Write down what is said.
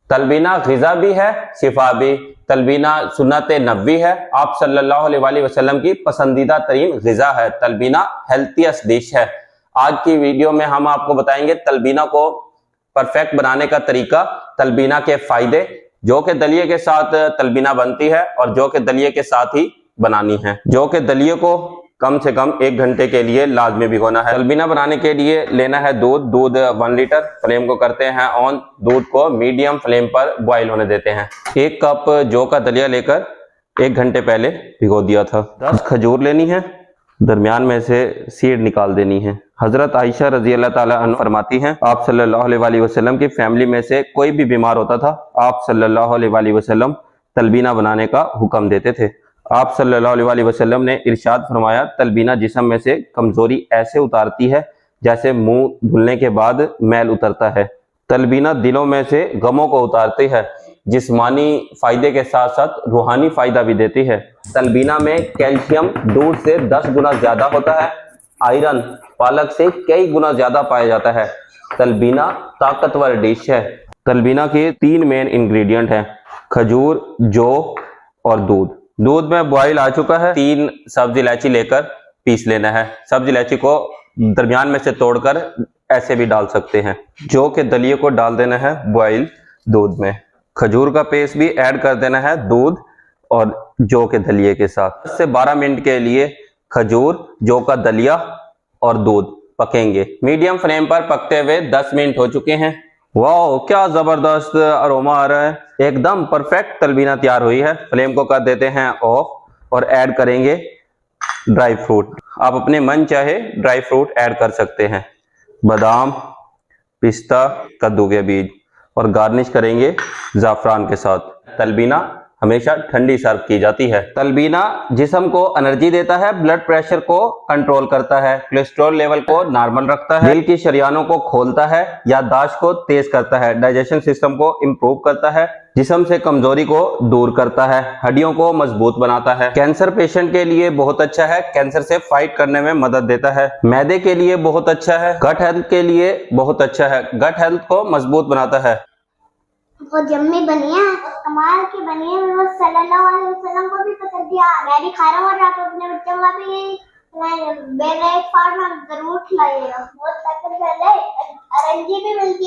तलबीना ग़िज़ा भी है, शिफा भी। तलबीना सुन्नत नबवी है, आप सल्लल्लाहु अलैहि वसल्लम की पसंदीदा तरीन ग़िज़ा है। तलबीना हेल्थीएस्ट डिश है। आज की वीडियो में हम आपको बताएंगे तलबीना को परफेक्ट बनाने का तरीका, तलबीना के फायदे, जो कि दलिए के साथ तलबीना बनती है और जो कि दलिए के साथ ही बनानी है। जो कि दलिए को कम से कम 1 घंटे के लिए लाजमी भिगोना है। तलबीना बनाने के लिए लेना है दूध 1 लीटर। फ्लेम को करते हैं ऑन, दूध को मीडियम फ्लेम पर बॉईल होने देते हैं। 1 कप जौ का दलिया लेकर 1 घंटे पहले भिगो दिया था। 10 खजूर लेनी है, दरमियान में से सीड निकाल देनी है। हजरत आयशा रजी अल्लाह ताला अन्हा फरमाती हैं, आप सल्लल्लाहु अलैहि वसल्लम की फैमिली में से कोई भी बीमार होता था, आप सल्लल्लाहु अलैहि वसल्लम तलबीना बनाने का हुक्म देते थे। आप सल्लल्लाहु अलैहि वसल्लम ने इरशाद फरमाया, तलबीना जिस्म में से कमजोरी ऐसे उतारती है जैसे मुंह धुलने के बाद मैल उतरता है। तलबीना दिलों में से गमों को उतारती है, जिस्मानी फायदे के साथ साथ रूहानी फायदा भी देती है। तलबीना में कैल्शियम दूध से 10 गुना ज्यादा होता है। आयरन पालक से कई गुना ज्यादा पाया जाता है। तलबीना ताकतवर डिश है। तलबीना के 3 मेन इंग्रेडिएंट हैं, खजूर, जौ और दूध। दूध में बॉईल आ चुका है। 3 सब्ज इलायची लेकर पीस लेना है। सब्ज इलायची को दरमियान में से तोड़कर ऐसे भी डाल सकते हैं। जौ के दलिए को डाल देना है बॉईल दूध में। खजूर का पेस्ट भी ऐड कर देना है दूध और जौ के दलिए के साथ। 10 से 12 मिनट के लिए खजूर, जौ का दलिया और दूध पकेंगे। मीडियम फ्लेम पर पकते हुए 10 मिनट हो चुके हैं। वाह, क्या जबरदस्त अरोमा आ रहा है। एकदम परफेक्ट तलबीना तैयार हुई है। फ्लेम को कर देते हैं ऑफ और ऐड करेंगे ड्राई फ्रूट। आप अपने मन चाहे ड्राई फ्रूट ऐड कर सकते हैं, बादाम, पिस्ता, कद्दू के बीज, और गार्निश करेंगे ज़ाफ़रान के साथ। तलबीना हमेशा ठंडी सर्व की जाती है। तलबीना जिस्म को एनर्जी देता है, ब्लड प्रेशर को कंट्रोल करता है, कोलेस्ट्रॉल लेवल को नॉर्मल रखता है, दिल की शरियानों को खोलता है, याददाश्त को तेज करता है, डाइजेशन सिस्टम को इम्प्रूव करता है, जिस्म से कमजोरी को दूर करता है, हड्डियों को मजबूत बनाता है। कैंसर पेशेंट के लिए बहुत अच्छा है, कैंसर से फाइट करने में मदद देता है। मैदे के लिए बहुत अच्छा है, गट हेल्थ के लिए बहुत अच्छा है, गट हेल्थ को मजबूत बनाता है। बहुत यम्मी बनी है, कमाल की बनी है। वो सल्लल्लाहु अलैहि वसल्लम को भी पसंद थी। मैं भी खा रहा हूँ और आप अपने बच्चों का भी ब्रेकफास्ट में जरूर खिलाइएगा। बहुत ताकत है, एनर्जी भी मिलती है।